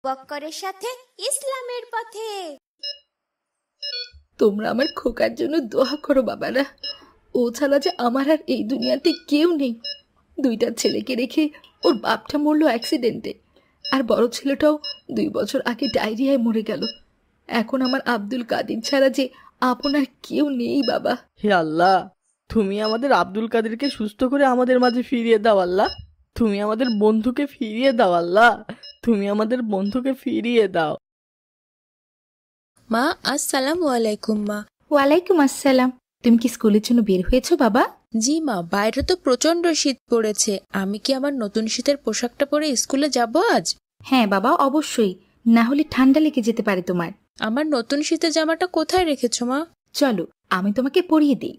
বক্করের সাথে ইসলামের পথে। তোমরা আমার খোকার জন্য দোয়া করো বাবারা। ও ছাড়া যে আমার আর এই দুনিয়াতে কেউ নেই। দুইটা ছেলেকে রেখে ওর বাপটা মরলো অ্যাক্সিডেন্টে, আর বড় ছেলেটাও 2 বছর আগে ডায়রিয়ায় মরে গেল। এখন আমার আব্দুল কাদের ছাড়া যে আপনার কেউ নেই বাবা। হে আল্লাহ, তুমি আমাদের আব্দুল কাদেরকে সুস্থ করে আমাদের মাঝে ফিরিয়ে দাও আল্লাহ। তুমি আমাদের বন্ধুকে ফিরিয়ে দাও আল্লাহ। তুমি আমাদের বন্ধুকে ফিরিয়ে দাও। মা, আসসালামু আলাইকুম। মা। ওয়ালাইকুম আসসালাম। তুমি কি স্কুলের জন্য বের হয়েছো বাবা? জি মা, বাইরে তো প্রচন্ড শীত পড়েছে। আমি কি আমার নতুন শীতের পোশাকটা পরে স্কুলে যাব আজ? হ্যাঁ বাবা, অবশ্যই, না হলে ঠান্ডা লেগে যেতে পারে তোমার। আমার নতুন শীতের জামাটা কোথায় রেখেছো মা? চলো আমি তোমাকে পরিয়ে দিই।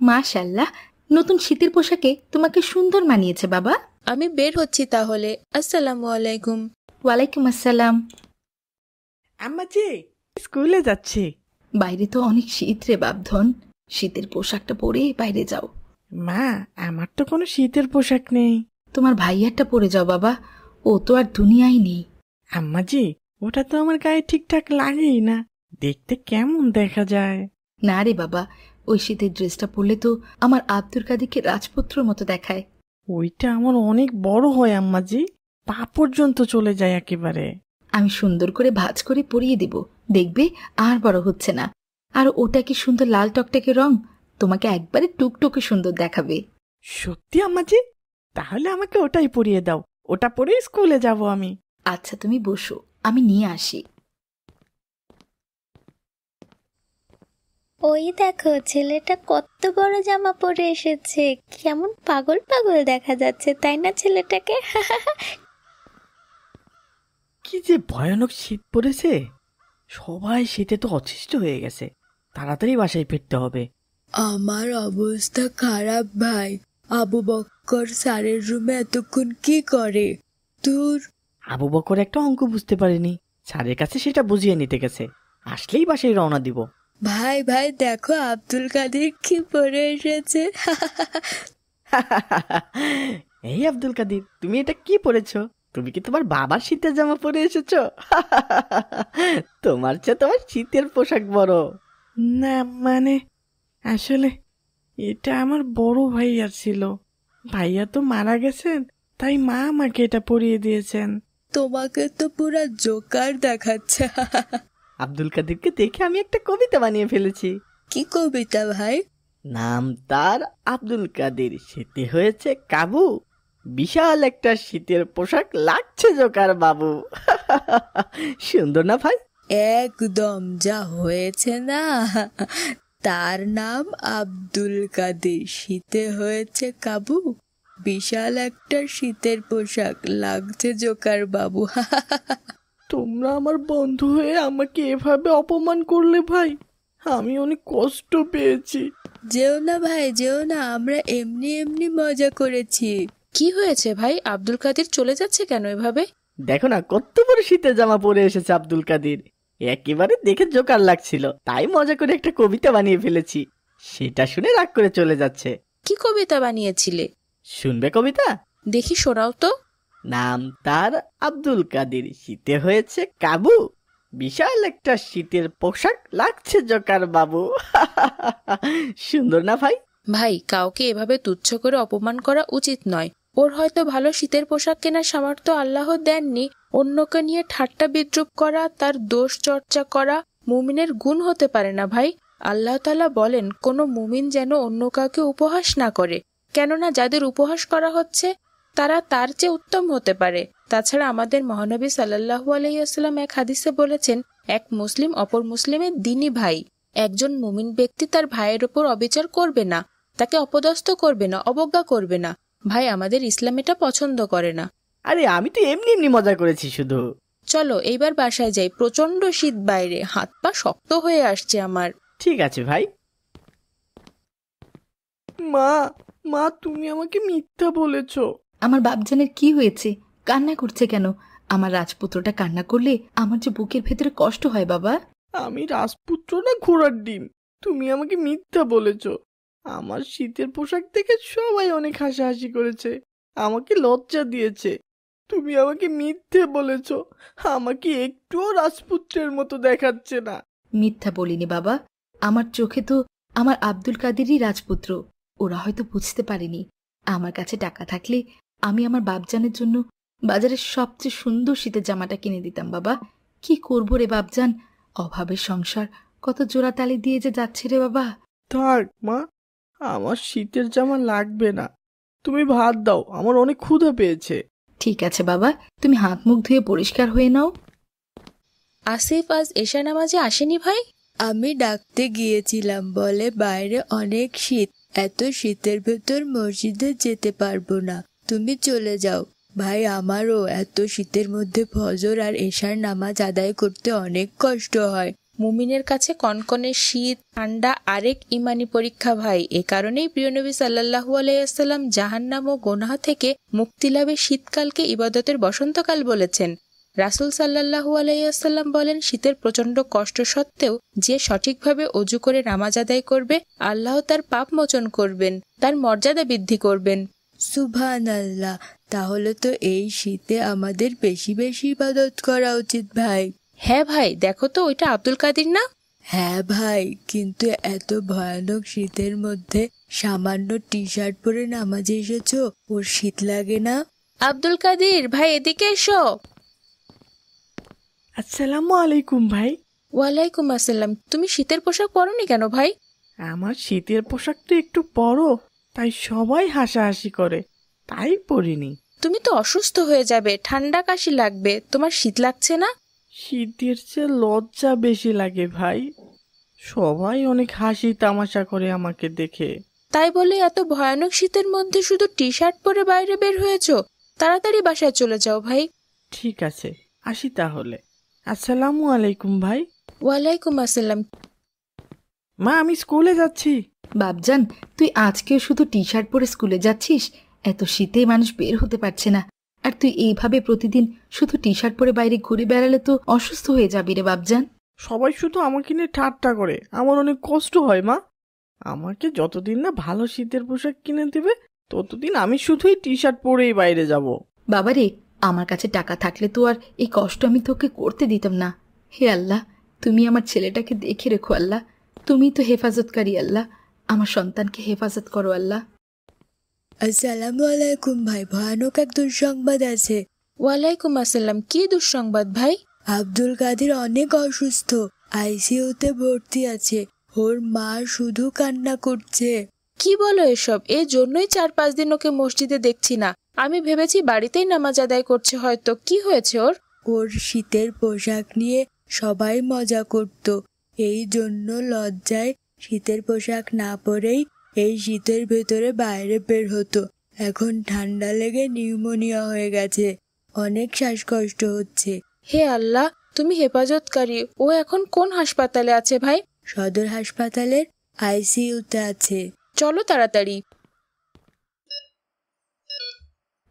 মাশাআল্লাহ, নতুন শীতের পোশাকে তোমাকে সুন্দর মানিয়েছে বাবা। আমি বের হচ্ছি তাহলে। আসসালামু আলাইকুম। ওয়ালাইকুম আসসালাম। আম্মাজি, স্কুলে যাচ্ছি। বাইরে তো অনেক শীত রে বাপধন, শীতের পোশাকটা পরে বাইরে যাও। মা, আমার তো কোনো শীতের পোশাক নেই। তোমার ভাইয়ারটা পরে যাও বাবা, ও তো আর দুনিয়ায় নেই। আম্মাজি, ওটা তো আমার গায়ে ঠিকঠাক লাগেই না, দেখতে কেমন দেখা যায়। না রে বাবা, ওই শীতের ড্রেসটা পরলে তো আমার আব্দুল কাদেরকে রাজপুত্রর মতো দেখায়। ওইটা আমার অনেক বড় হয় আম্মাজি, পা পর্যন্ত চলে যায় একেবারে। আমি সুন্দর করে ভাঁজ করে পরিয়ে দিব, দেখবে আর বড় হচ্ছে না। আর ওটা কি সুন্দর লাল টকটকে রং, তোমাকে একবারে টুকটুকে সুন্দর দেখাবে। সত্যি আম্মাজি? তাহলে আমাকে ওটাই পরিয়ে দাও, ওটা পরে স্কুলে যাব আমি। আচ্ছা তুমি বসো, আমি নিয়ে আসি। ওই দেখো, ছেলেটা কত বড় জামা পরে এসেছে, কেমন পাগল পাগল দেখা যাচ্ছে, তাই না ছেলেটাকে? কি যে ভয়ানক শীত পড়েছে, সবাই শীতে তো অতিষ্ঠ হয়ে গেছে। তাড়াতাড়ি বাসায় ফিরতে হবে। আমার অবস্থা খারাপ ভাই। আবু বক্কর স্যারের রুমে এতক্ষণ কি করে? তোর আবু বকর একটা অঙ্ক বুঝতে পারেনি, স্যারের কাছে সেটা বুঝিয়ে নিতে গেছে। আসলেই বাসায় রওনা দিব। ভাই ভাই দেখো, আব্দুল কাদের কি পরে এসেছে। এই আব্দুল কাদের, তুমি এটা কি পরেছো? তুমি কি তোমার বাবার শীতের জামা পরে এসেছো? তোমার চেয়ে তোমার শীতের পোশাক বড়। না মানে, আসলে এটা আমার বড় ভাইয়া ছিল। ভাইয়া তো মারা গেছেন, তাই মা আমাকে এটা পরিয়ে দিয়েছেন। তোমাকে তো পুরা জোকার দেখাচ্ছে। আব্দুল কাদেরকে দেখে আমি একটা কবিতা বানিয়ে ফেলেছি। কি কবিতা ভাই? নাম তার আব্দুল কাদের, শীতে হয়েছে কাবু, বিশাল একটা শীতের পোশাক লাগছে জোকার বাবু। সুন্দর না ভাই? একদম যা হয়েছে না। তার নাম আব্দুল কাদের, শীতে হয়েছে কাবু, বিশাল একটা শীতের পোশাক লাগছে জোকার বাবু। তোমরা আমার বন্ধু হয়ে আমাকে এভাবে অপমান করলে ভাই, আমি অনেক কষ্ট পেয়েছি। যেও না ভাই, যেও না, আমরা এমনি এমনি মজা করেছি। কি হয়েছে ভাই, আব্দুল কাদের চলে যাচ্ছে কেন এভাবে? দেখো না কত বড় শীতের জামা পরে এসেছে আব্দুল কাদের, একেবারে দেখে জোকার লাগছিল, তাই মজা করে একটা কবিতা বানিয়ে ফেলেছি। সেটা শুনে রাগ করে চলে যাচ্ছে। কি কবিতা বানিয়েছিলে? শুনবে কবিতা? দেখি শোনাও তো। নাম তার আব্দুল কাদের, শীতে হয়েছে কাবু, বিশাল একটা শীতের পোশাক লাগছে জোকার বাবু। সুন্দর না ভাই? ভাই, কাউকে এভাবে তুচ্ছ করে অপমান করা উচিত নয়। ওর হয়তো ভালো শীতের পোশাক কেনার সামর্থ্য আল্লাহ দেননি। অন্যকে নিয়ে ঠাট্টা বিদ্রুপ করা, তার দোষ চর্চা করা মুমিনের গুণ হতে পারে না ভাই। আল্লাহ তাআলা বলেন, কোনো মুমিন যেন অন্য কাউকে উপহাস না করে, কেননা যাদের উপহাস করা হচ্ছে তারা তার চেয়ে উত্তম হতে পারে। তাছাড়া আমাদের মহানবী সাল্লাল্লাহু আলাইহি ওয়াসাল্লাম এক হাদিসে বলেছেন, এক মুসলিম অপর মুসলিমের দ্বীনি ভাই। একজন মুমিন ব্যক্তি তার ভাইয়ের ওপর অবিচার করবে না, তাকে অপদস্থ করবে না, অবজ্ঞা করবে না। ভাই, আমাদের ইসলাম এটা পছন্দ করে না। আরে আমি তো এমনি এমনি মজা করেছি শুধু। চলো এইবার বাসায় যাই, প্রচন্ড শীত বাইরে, হাত পা শক্ত হয়ে আসছে আমার। ঠিক আছে ভাই। মা, মা তুমি আমাকে মিথ্যা বলেছো। আমার বাপজানের কি হয়েছে, কান্না করছে কেন? আমার রাজপুত্রটা কান্না করলে আমার যে বুকের ভেতরে কষ্ট হয় বাবা। আমি রাজপুত্র না ঘোড়ার ডিম? তুমি আমাকে মিথ্যা বলেছো। আমার শীতের পোশাক দেখে সবাই অনেক হাসাহাসি করেছে, আমাকে লজ্জা দিয়েছে। তুমি আমাকে মিথ্যে বলেছো। আমাকে একটুও রাজপুত্রের মতো দেখাচ্ছে না। মিথ্যা বলিনি বাবা, আমার চোখে তো আমার আব্দুল কাদেরই রাজপুত্র। ওরা হয়তো বুঝতে পারেনি। আমার কাছে টাকা থাকলে আমি আমার বাপজানের জন্য বাজারের সবচেয়ে সুন্দর শীতের জামাটা কিনে দিতাম বাবা। কি করবো রে বাপজান, অভাবের সংসার কত জোড়া তালি দিয়ে যে যাচ্ছে রে বাবা। থাক মা, আমার শীতের জামা লাগবে না। তুমি ভাত দাও, আমার অনেক ক্ষুধা পেয়েছে। ঠিক আছে বাবা, তুমি হাত মুখ ধুয়ে পরিষ্কার হয়ে নাও। আসিফ আজ এশা নামাজে আসেনি ভাই? আমি ডাকতে গিয়েছিলাম, বলে বাইরে অনেক শীত, এত শীতের ভেতর মসজিদে যেতে পারবো না, তুমি চলে যাও। ভাই, আমারও এত শীতের মধ্যে ফজর আর এশার নামাজ আদায় করতে অনেক কষ্ট হয়। মুমিনের কাছে কনকনে শীত ঠান্ডা আরেক ইমানি পরীক্ষা ভাই। এ কারণেই প্রিয় নবী সাল্লাল্লাহু আলাইহি ওয়াসাল্লাম জাহান্নাম ও গোনাহ থেকে মুক্তি লাভে শীতকালকে ইবাদতের বসন্তকাল বলেছেন। রাসূল সাল্লাল্লাহু আলাইহি ওয়াসাল্লাম বলেন, শীতের প্রচন্ড কষ্ট সত্ত্বেও যে সঠিকভাবে অজু করে নামাজ আদায় করবে, আল্লাহ তার পাপ মোচন করবেন, তার মর্যাদা বৃদ্ধি করবেন। সুবহানাল্লাহ, তাহলে তো এই শীতে আমাদের বেশি বেশি ইবাদত করা উচিত ভাই। হ্যাঁ ভাই, দেখো তো ওইটা আব্দুল কাদির না? হ্যাঁ ভাই, কিন্তু এত ভয়ানক শীতের মধ্যে সামান্য টি শার্ট পরে নামাজে এসেছো, ওর শীত লাগে না? আব্দুল কাদির ভাই, এদিকে এসো। আসসালামু আলাইকুম ভাই। ওয়ালাইকুম আসসালাম। তুমি শীতের পোশাক পরোনি কেন ভাই? আমার শীতের পোশাকটা একটু বড়, তাই সবাই হাসাহাসি করে, তাই পরিনি। তুমি তো অসুস্থ হয়ে যাবে, ঠান্ডা কাশি লাগবে, তোমার শীত লাগছে না? শীতের চেয়ে লজ্জা বেশি লাগে ভাই। সবাই অনেক হাসি তামাশা করে আমাকে দেখে। তাই বলে এত ভয়ানক শীতের মধ্যে শুধু টি শার্ট পরে বাইরে বের হয়েছো? তাড়াতাড়ি বাসায় চলে যাও ভাই। ঠিক আছে, আসি তাহলে। আসসালামু আলাইকুম ভাই। ওয়ালাইকুম আসসালাম। মা, আমি স্কুলে যাচ্ছি। বাপজান, তুই আজকেও শুধু টি শার্ট পরে স্কুলে যাচ্ছিস? এত শীতে মানুষ বের হতে পারছে না, আর তুই এইভাবে প্রতিদিন শুধু টি শার্ট পরে বাইরে ঘুরে বেড়ালে তো অসুস্থ হয়ে যাবি রে বাপজান। সবাই শুধু আমাকে নিয়ে ঠাট্টা করে, আমার অনেক কষ্ট হয় মা। আমাকে যতদিন না ভালো শীতের পোশাক কিনে দেবে, ততদিন আমি শুধুই টি শার্ট পরেই বাইরে যাব। বাবারে, আমার কাছে টাকা থাকলে তো আর এই কষ্ট আমি তোকে করতে দিতাম না। হে আল্লাহ, তুমি আমার ছেলেটাকে দেখে রেখো আল্লাহ, তুমি তো হেফাজতকারী আল্লাহ, আমার সন্তানকে হেফাজত করো আল্লাহ। আসসালামু আলাইকুম ভাই, ভয়ানক এক দুঃসংবাদ আছে। ওয়ালাইকুম আসসালাম। কি দুঃসংবাদ ভাই? আব্দুল কাদের অনেক অসুস্থ, আইসিইউতে ভর্তি আছে, ওর মা শুধু কান্না করছে। কি বলো এসব? এই জন্যই 4-5 দিন ওকে মসজিদে দেখছি না। আমি ভেবেছি বাড়িতেই নামাজ আদায় করছে হয়তো। কি হয়েছে ওর? ওর শীতের পোশাক নিয়ে সবাই মজা করত, এই জন্য লজ্জায় শীতের পোশাক না পরেই এই শীতের ভেতরে বাইরে বের হতো। এখন ঠান্ডা লেগে নিউমোনিয়া হয়ে গেছে, অনেক শ্বাসকষ্ট হচ্ছে। হে আল্লাহ, তুমি হেফাজতকারী। ও এখন কোন হাসপাতালে আছে ভাই? সদর হাসপাতালের আইসিইউতে আছে। চলো তাড়াতাড়ি।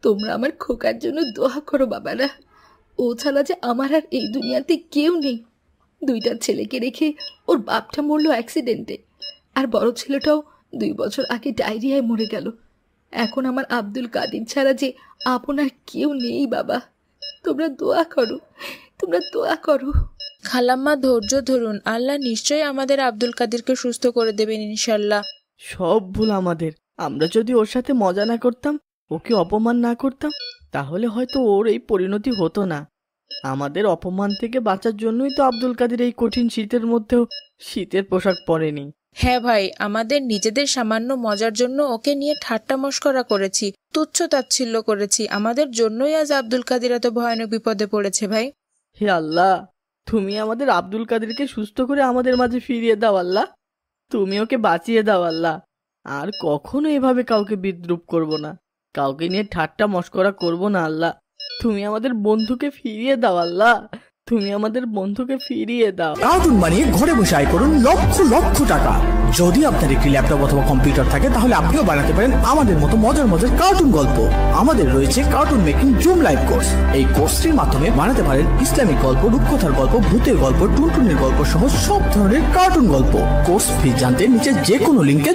তোমরা আমার খোকার জন্য দোয়া করো বাবারা। ও ছাড়া যে আমার আর এই দুনিয়াতে কেউ নেই। 2টা ছেলেকে রেখে ওর বাপটা মরলো অ্যাক্সিডেন্টে, আর বড় ছেলেটাও 2 বছর আগে ডায়রিয়ায় মরে গেল। এখন আমার আব্দুল কাদির ছাড়া যে আপনার কেউ নেই বাবা। তোমরা দোয়া করো, তোমরা দোয়া করো। খালাম্মা, ধৈর্য ধরুন, আল্লাহ নিশ্চয়ই আমাদের আব্দুল কাদিরকে সুস্থ করে দেবেন ইনশাল্লাহ। সব ভুল আমাদের। আমরা যদি ওর সাথে মজা না করতাম, ওকে অপমান না করতাম, তাহলে হয়তো ওর এই পরিণতি হতো না। আমাদের অপমান থেকে বাঁচার জন্যই তো আব্দুল কাদের এই কঠিন শীতের মধ্যেও শীতের পোশাক পরেনি। হ্যাঁ ভাই, আমাদের নিজেদের সামান্য মজার জন্য ওকে নিয়ে ঠাট্টা মশকরা করেছি, তুচ্ছ তাচ্ছিল্য করেছি। আমাদের জন্যই আজ আব্দুল কাদের এত ভয়ানক বিপদে পড়েছে ভাই। হে আল্লাহ, তুমি আমাদের আব্দুল কাদেরকে সুস্থ করে আমাদের মাঝে ফিরিয়ে দাও আল্লাহ। তুমি ওকে বাঁচিয়ে দাও আল্লাহ। আর কখনো এভাবে কাউকে বিদ্রুপ করব না, কাউকে নিয়ে ঠাট্টা মশকরা করব না আল্লাহ। তুমি আমাদের বন্ধুকে ফিরিয়ে দাও আল্লাহ, তুমি আমাদের বন্ধুকে ফিরিয়ে দাও। কার্টুন বানিয়ে ঘরে বসে আয় করুন লক্ষ লক্ষ টাকা। যদি আপনার একটি ল্যাপটপ অথবা কম্পিউটার থাকে, তাহলে আপনিও বানাতে পারেন আমাদের মতো মজার মজার কার্টুন গল্প। আমাদের রয়েছে cartoon making zoom live course. এই কোর্সটির মাধ্যমে বানাতে পারেন ইসলামিক গল্প, রূপকথার গল্প, ভূতের গল্প, টুনটুনের গল্প সহ সব ধরনের কার্টুন গল্প। কোর্স ফি জানতে নিচে যে কোনো লিঙ্কে